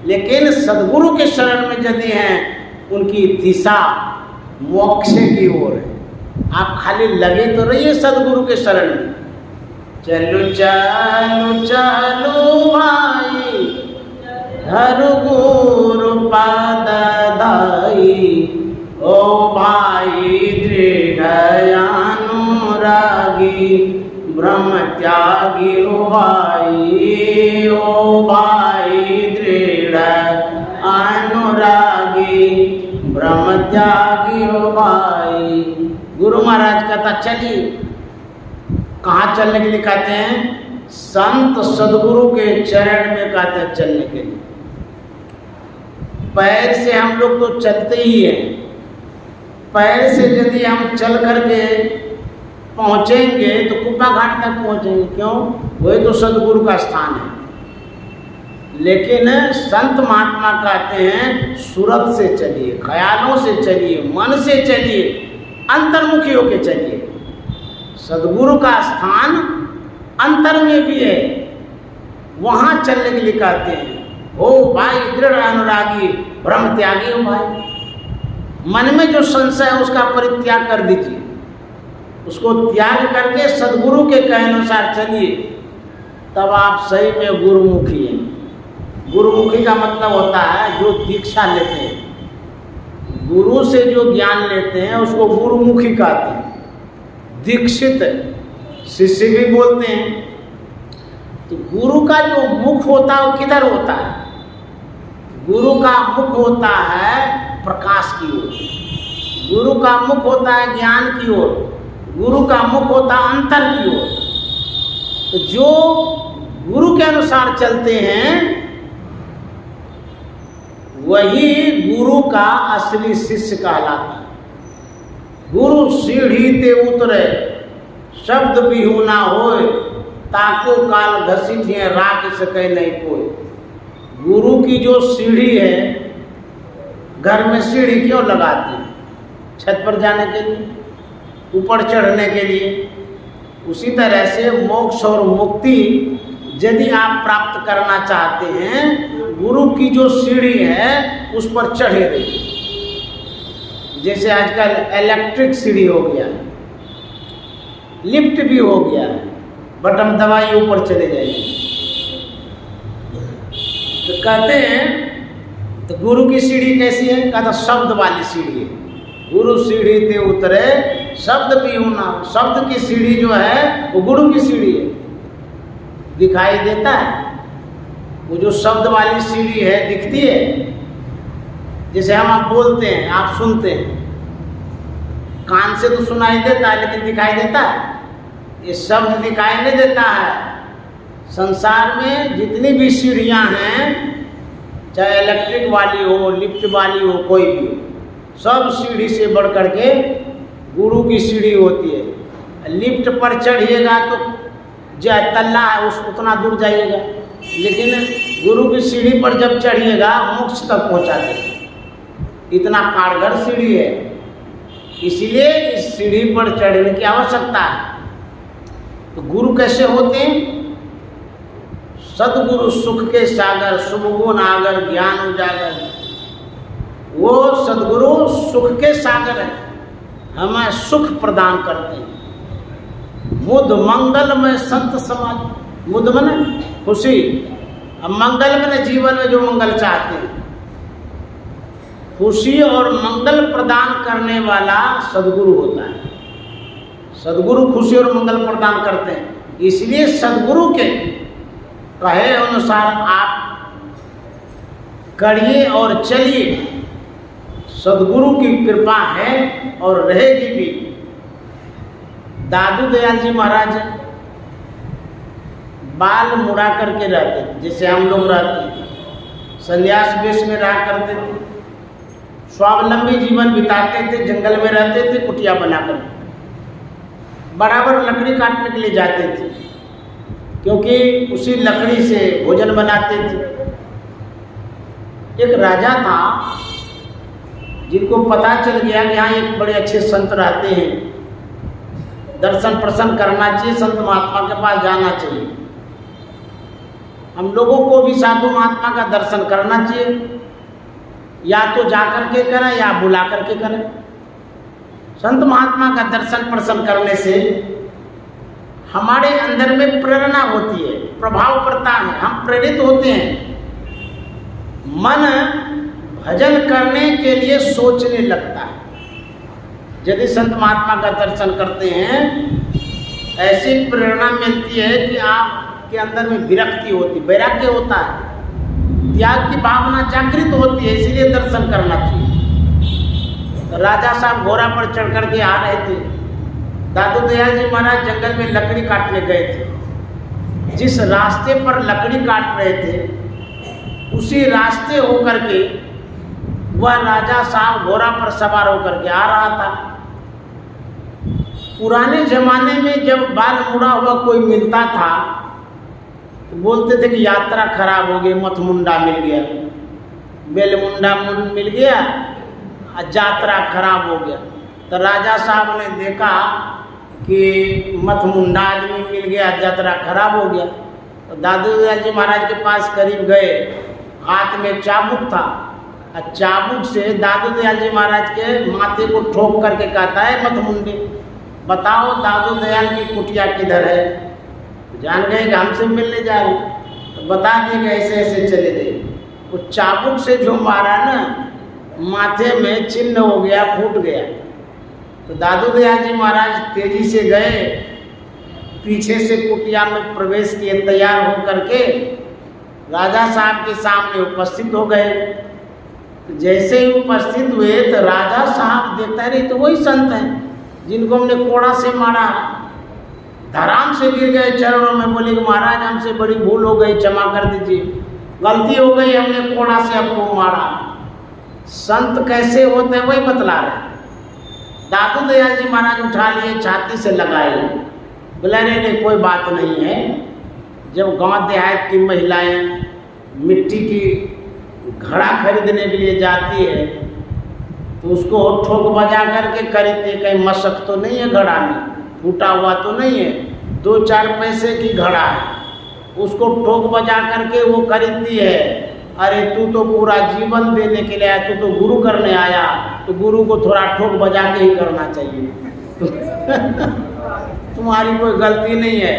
लेकिन सद्गुरु के शरण में यदि हैं, उनकी दिशा मोक्ष की ओर है। आप खाली लगे तो रहिए सद्गुरु के शरण में। चलो चलो चलो भाई हर गुरु पाद दाई, ओ भाई दृढ़ अनुरागी ब्रह्म त्यागी, ओ भाई दृढ़ अनुरागी ब्रह्म त्यागी, ओ भाई। गुरु महाराज कहता चलिए, कहाँ चलने के लिए कहते हैं? संत सद्गुरु के चरण में कहते हैं चलने के लिए। पैर से हम लोग तो चलते ही हैं, पैर से यदि हम चल करके पहुँचेंगे तो कुप्पा घाट तक पहुँचेंगे। क्यों? वही तो सद्गुरु का स्थान है। लेकिन संत महात्मा कहते हैं सूरत से चलिए, ख्यालों से चलिए, मन से चलिए, अंतर्मुखी होकर चलिए। सद्गुरु का स्थान अंतर में भी है, वहाँ चलने के लिए कहते हैं। हो भाई दृढ़ अनुरागी ब्रह्म त्यागी, हो भाई मन में जो संशय है उसका परित्याग कर दीजिए, उसको त्याग करके सद्गुरु के कहे अनुसार चलिए, तब आप सही में गुरुमुखी हैं। गुरुमुखी का मतलब होता है जो दीक्षा लेते हैं, गुरु से जो ज्ञान लेते हैं उसको गुरुमुखी कहते हैं। दीक्षित शिष्य भी बोलते हैं। तो गुरु का जो मुख होता है वो किधर होता है? गुरु का मुख होता है प्रकाश की ओर, गुरु का मुख होता है ज्ञान की ओर, गुरु का मुख होता है अंतर की ओर। तो जो गुरु के अनुसार चलते हैं वही गुरु का असली शिष्य कहलाता है। गुरु सीढ़ी ते उतरे शब्द बिहू ना होए, ताको काल घसीट है राख सके नहीं कोई। गुरु की जो सीढ़ी है, घर में सीढ़ी क्यों लगाती है? छत पर जाने के लिए, ऊपर चढ़ने के लिए। उसी तरह से मोक्ष और मुक्ति यदि आप प्राप्त करना चाहते हैं, गुरु की जो सीढ़ी है उस पर चढ़े रहिए। जैसे आजकल इलेक्ट्रिक सीढ़ी हो गया, लिफ्ट भी हो गया, बटन दबाइए ऊपर चले जाइए। तो कहते हैं तो गुरु की सीढ़ी कैसी है? कहता शब्द वाली सीढ़ी है। गुरु सीढ़ी ते उतरे शब्द भी होना। शब्द की सीढ़ी जो है वो गुरु की सीढ़ी है, दिखाई देता है। वो जो शब्द वाली सीढ़ी है दिखती है, जैसे हम आप बोलते हैं, आप सुनते हैं, कान से तो सुनाई देता है लेकिन दिखाई देता है? ये शब्द दिखाई नहीं देता है। संसार में जितनी भी सीढ़ियाँ हैं, चाहे इलेक्ट्रिक वाली हो, लिफ्ट वाली हो, कोई भी हो, सब सीढ़ी से बढ़ कर के गुरु की सीढ़ी होती है। लिफ्ट पर चढ़िएगा तो जो तल्ला है उस उतना दूर जाइएगा, लेकिन गुरु की सीढ़ी पर जब चढ़िएगा मोक्ष तक पहुँचा देगा। इतना कारगर सीढ़ी है, इसलिए इस सीढ़ी पर चढ़ने की आवश्यकता है। तो गुरु कैसे होते हैं? सद्गुरु सुख के सागर, शुभ गुण आगर, ज्ञान उजागर। वो सद्गुरु सुख के सागर है, हमें सुख प्रदान करते हैं। मुद मंगल में संत समाज, मुद मन खुशी, अब मंगल में जीवन में जो मंगल चाहते हैं, खुशी और मंगल प्रदान करने वाला सद्गुरु होता है। सद्गुरु खुशी और मंगल प्रदान करते हैं, इसलिए सद्गुरु के कहे अनुसार आप करिए और चलिए। सद्गुरु की कृपा है और रहेगी भी। दादू दयाल जी महाराज बाल मुड़ा करके रहते थे, जैसे हम लोग रहते थे, संन्यास वेश में रहा करते थे, स्वावलंबी जीवन बिताते थे, जंगल में रहते थे, कुटिया बनाकर बराबर लकड़ी काटने के लिए जाते थे, क्योंकि उसी लकड़ी से भोजन बनाते थे। एक राजा था जिनको पता चल गया कि यहाँ एक बड़े अच्छे संत रहते हैं, दर्शन प्रसन्न करना चाहिए, संत महात्मा के पास जाना चाहिए। हम लोगों को भी साधु महात्मा का दर्शन करना चाहिए, या तो जाकर के करें या बुला करके करें। संत महात्मा का दर्शन प्रसन्न करने से हमारे अंदर में प्रेरणा होती है, प्रभाव पड़ता है, हम प्रेरित होते हैं। मन भजन करने के लिए सोचने लगता है। यदि संत महात्मा का दर्शन करते हैं, ऐसी प्रेरणा मिलती है कि आपके अंदर में विरक्ति होती, वैराग्य होता है, त्याग की भावना जागृत होती है, इसीलिए दर्शन करना चाहिए। तो राजा साहब घोड़ा पर चढ़ करके आ रहे थे। दादू दयाल जी महाराज जंगल में लकड़ी काटने गए थे। जिस रास्ते पर लकड़ी काट रहे थे, उसी रास्ते होकर के वह राजा साहब घोड़ा पर सवार होकर के आ रहा था। पुराने जमाने में जब बाल मुड़ा हुआ कोई मिलता था तो बोलते थे कि यात्रा खराब हो गई, मथमुंडा मिल गया, बेलमुंडा मिल गया, यात्रा खराब हो गया। तो राजा साहब ने देखा कि मथमुंडा आदमी मिल गया, यात्रा खराब हो गया। तो दादू दयाल जी महाराज के पास करीब गए, हाथ में चाबुक था, और चाबुक से दादू दयाल जी महाराज के माथे को ठोक करके कहता है, मथमुंडे बताओ दादू दयाल की कुटिया किधर है। जान गए कि हमसे मिलने जा रहे, तो बता दिए कि ऐसे ऐसे चले गए। वो चाबुक से जो मारा ना, माथे में चिन्ह हो गया, फूट गया। तो दादू दयाल जी महाराज तेजी से गए, पीछे से कुटिया में प्रवेश किए, तैयार हो करके राजा साहब के सामने उपस्थित हो गए। तो जैसे ही उपस्थित हुए तो राजा साहब देखता रहे तो वही संत हैं जिनको हमने कोड़ा से मारा। धराम से गिर गए चरणों में, बोले कि महाराज हमसे बड़ी भूल हो गई, क्षमा कर दीजिए, गलती हो गई, हमने कोड़ा से आपको मारा। संत कैसे होते हैं वही बतला रहे। दादू दयाल जी महाराज उठा लिए, छाती से लगाए, बोले नहीं कोई बात नहीं है। जब गांव देहात की महिलाएं मिट्टी की घड़ा खरीदने के लिए जाती है तो उसको ठोक बजा करके खरीदती है, कहीं मशक तो नहीं है घड़ा में, टूटा हुआ तो नहीं है, 2-4 पैसे की घड़ा है, उसको ठोक बजा करके वो खरीदती है। अरे तू तो पूरा जीवन देने के लिए आया, तू तो गुरु करने आया, तो गुरु को थोड़ा ठोक बजा के ही करना चाहिए। तुम्हारी कोई गलती नहीं है,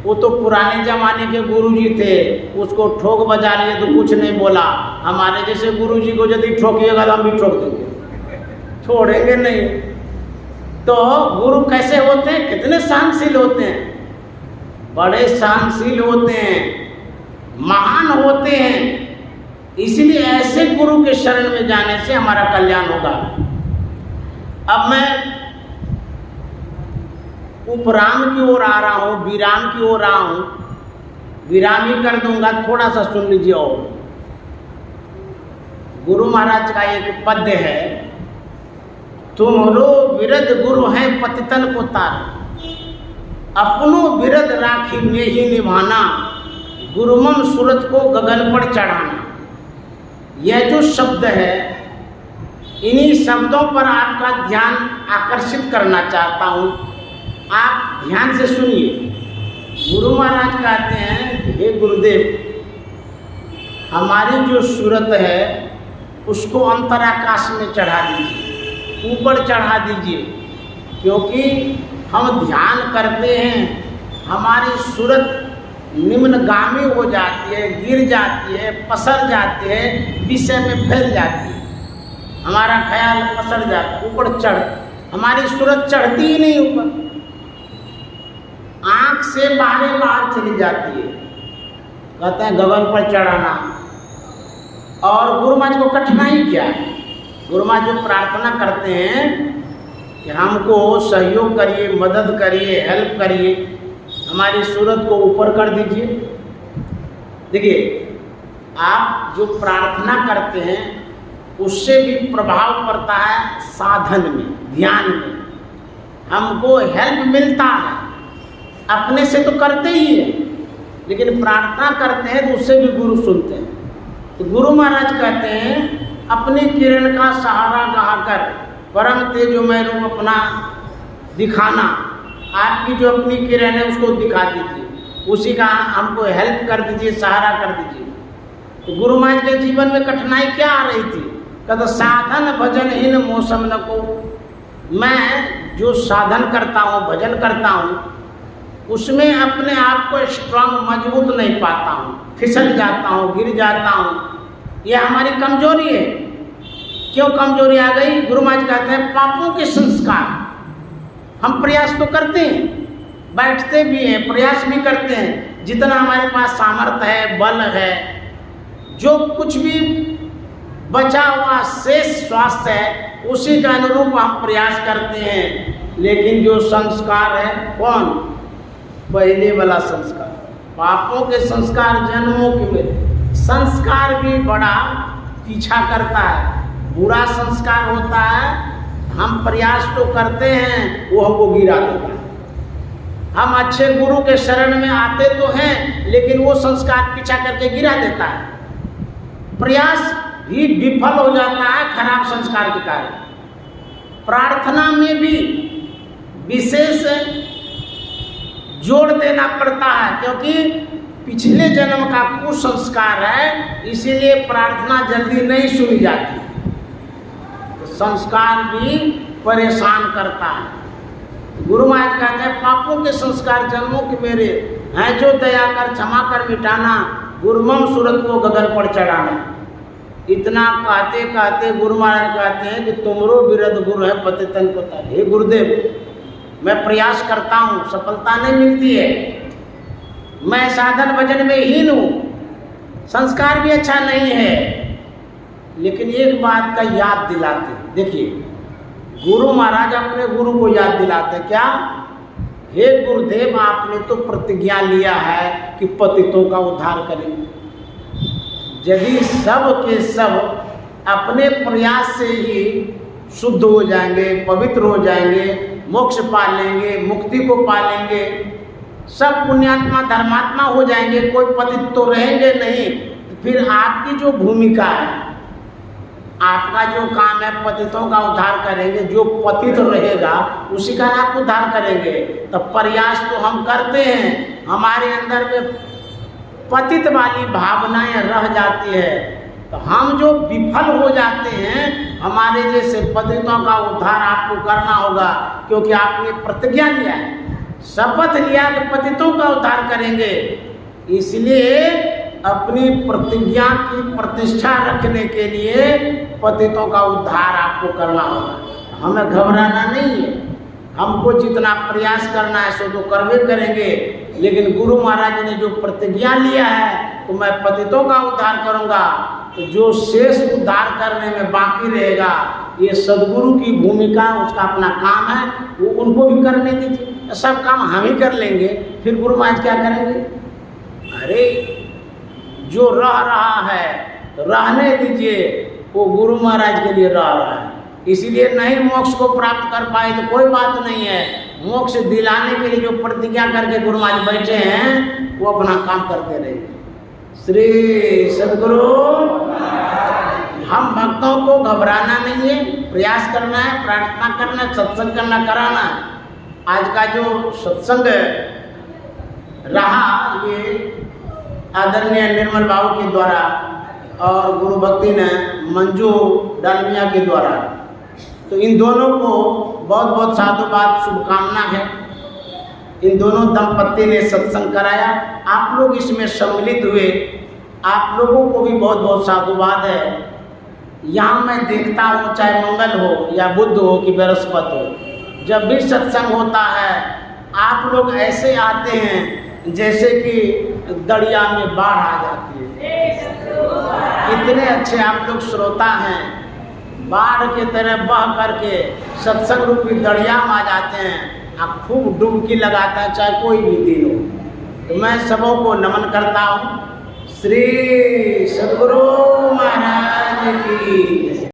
वो तो पुराने जमाने के गुरुजी थे, उसको ठोक बजा लिए तो कुछ नहीं बोला। हमारे जैसे गुरुजी को यदि ठोकिएगा तो हम भी ठोक देंगे, छोड़ेंगे नहीं। तो गुरु कैसे होते हैं, कितने सहनशील होते हैं, बड़े सहनशील होते हैं, महान होते हैं। इसलिए ऐसे गुरु के शरण में जाने से हमारा कल्याण होगा। अब मैं उपराम की ओर आ रहा हूँ, विराम की ओर आ हूँ, विराम ही कर दूंगा, थोड़ा सा सुन लीजिए। और गुरु महाराज का एक पद्य है, तुमरो विरद गुरु है पतितन को तार, अपनो विरद राखी में ही निभाना, गुरुमम सूरत को गगन पर चढ़ाना। यह जो शब्द है, इन्हीं शब्दों पर आपका ध्यान आकर्षित करना चाहता हूँ। आप ध्यान से सुनिए। गुरु महाराज कहते हैं, हे गुरुदेव, हमारी जो सूरत है उसको अंतराकाश में चढ़ा दीजिए, ऊपर चढ़ा दीजिए, क्योंकि हम ध्यान करते हैं, हमारी सूरत निम्नगामी हो जाती है, गिर जाती है, पसर जाती है, विषय में फैल जाती है, हमारा ख्याल पसर जाता है, ऊपर चढ़, हमारी सूरत चढ़ती ही नहीं ऊपर, आँख से बाहर चली जाती है। कहते हैं गगन पर चढ़ाना। और गुरु महाराज को कठिनाई क्या है? गुरु महाराज जो प्रार्थना करते हैं कि हमको सहयोग करिए, मदद करिए, हेल्प करिए, हमारी सूरत को ऊपर कर दीजिए। देखिए, आप जो प्रार्थना करते हैं उससे भी प्रभाव पड़ता है साधन में, ध्यान में। हमको हेल्प मिलता है, अपने से तो करते ही है, लेकिन प्रार्थना करते हैं तो उससे भी गुरु सुनते हैं। तो गुरु महाराज कहते हैं अपनी किरण का सहारा गाकर परम तेजोमय रूप अपना दिखाना, आपकी जो अपनी किरण है उसको दिखा दीजिए, उसी का हमको हेल्प कर दीजिए, सहारा कर दीजिए। तो गुरु महाराज के जीवन में कठिनाई क्या आ रही थी? कहते साधन भजनहीन मौसम न को, मैं जो साधन करता हूँ, भजन करता हूँ, उसमें अपने आप को स्ट्रांग मजबूत नहीं पाता हूँ, फिसल जाता हूँ, गिर जाता हूँ। यह हमारी कमजोरी है। क्यों कमजोरी आ गई? गुरु महाराज कहते हैं पापों के संस्कार। हम प्रयास तो करते हैं, बैठते भी हैं, प्रयास भी करते हैं, जितना हमारे पास सामर्थ्य है, बल है, जो कुछ भी बचा हुआ शेष स्वास्थ्य है, उसी के अनुरूप हम प्रयास करते हैं। लेकिन जो संस्कार है, कौन? पहले वाला संस्कार, पापों के संस्कार जन्मों के मेरे। संस्कार भी बड़ा पीछा करता है, बुरा संस्कार होता है, हम प्रयास तो करते हैं, वो हमको गिरा देता है। हम अच्छे गुरु के शरण में आते तो हैं, लेकिन वो संस्कार पीछा करके गिरा देता है। प्रयास भी विफल हो जाता है खराब संस्कार के कारण। प्रार्थना में भी विशेष जोर देना पड़ता है, क्योंकि पिछले जन्म का कुसंस्कार है, इसीलिए प्रार्थना जल्दी नहीं सुनी जाती। तो संस्कार भी परेशान करता है। गुरु महाराज कहते हैं पापों के संस्कार जन्मों के मेरे हैं, जो दया कर क्षमा कर मिटाना, गुरुमम सूरत को गगन पर चढ़ाना। इतना कहते कहते गुरु महाराज कहते हैं कि तुमरो विरध गुरु है पतितन को तार। हे गुरुदेव, मैं प्रयास करता हूँ, सफलता नहीं मिलती है, मैं साधन भजन में हीन हूँ, संस्कार भी अच्छा नहीं है। लेकिन एक बात का याद दिलाते, देखिए गुरु महाराज अपने गुरु को याद दिलाते क्या? हे गुरुदेव, आपने तो प्रतिज्ञा लिया है कि पतितों का उद्धार करेंगे। यदि सब के सब अपने प्रयास से ही शुद्ध हो जाएंगे, पवित्र हो जाएंगे, मोक्ष पा लेंगे, मुक्ति को पा लेंगे, सब पुण्यात्मा धर्मात्मा हो जाएंगे, कोई पतित तो रहेंगे नहीं, फिर आपकी जो भूमिका है, आपका जो काम है, पतितों का उद्धार करेंगे। जो पतित रहेगा उसी का आप उद्धार करेंगे। तो प्रयास तो हम करते हैं, हमारे अंदर में पतित वाली भावनाएं रह जाती है, तो हम जो विफल हो जाते हैं, हमारे जैसे पतितों का उद्धार आपको करना होगा, क्योंकि आपने प्रतिज्ञा लिया है, शपथ लिया कि पतितों का उद्धार करेंगे। इसलिए अपनी प्रतिज्ञा की प्रतिष्ठा रखने के लिए पतितों का उद्धार आपको करना होगा। हमें घबराना नहीं है, हमको जितना प्रयास करना है सो तो करवे करेंगे। लेकिन गुरु महाराज ने जो प्रतिज्ञा लिया है तो मैं पतितों का उद्धार करूंगा, तो जो शेष उद्धार करने में बाकी रहेगा, ये सदगुरु की भूमिका, उसका अपना काम है, वो उनको भी करने दीजिए। सब काम हम ही कर लेंगे, फिर गुरु महाराज क्या करेंगे? अरे जो रह रहा है तो रहने दीजिए, वो गुरु महाराज के लिए रह रहा है। इसीलिए नहीं मोक्ष को प्राप्त कर पाए तो कोई बात नहीं है, मोक्ष दिलाने के लिए जो प्रतिज्ञा करके गुरु महाराज बैठे हैं, वो अपना काम करते रहेंगे। श्री सद्गुरु, हम भक्तों को घबराना नहीं है, प्रयास करना है, प्रार्थना करना है, सत्संग करना, कराना है। आज का जो सत्संग रहा, ये आदरणीय निर्मल बाबू के द्वारा और गुरु भक्ति ने मंजू डालमिया के द्वारा, तो इन दोनों को बहुत बहुत साधुवाद, शुभकामना है। इन दोनों दंपत्ति ने सत्संग कराया, आप लोग इसमें सम्मिलित हुए, आप लोगों को भी बहुत बहुत साधुवाद है। यहाँ मैं देखता हूँ, चाहे मंगल हो या बुध हो कि बृहस्पति हो, जब भी सत्संग होता है आप लोग ऐसे आते हैं जैसे कि दरिया में बाढ़ आ जाती है। इतने अच्छे आप लोग श्रोता हैं, बाढ़ के तरह बह करके सत्संग रूपी दरिया में आ जाते हैं, आप खूब डुबकी लगाता है, चाहे कोई भी दिन हो। तो मैं सबों को नमन करता हूँ। श्री सद्गुरु महाराज की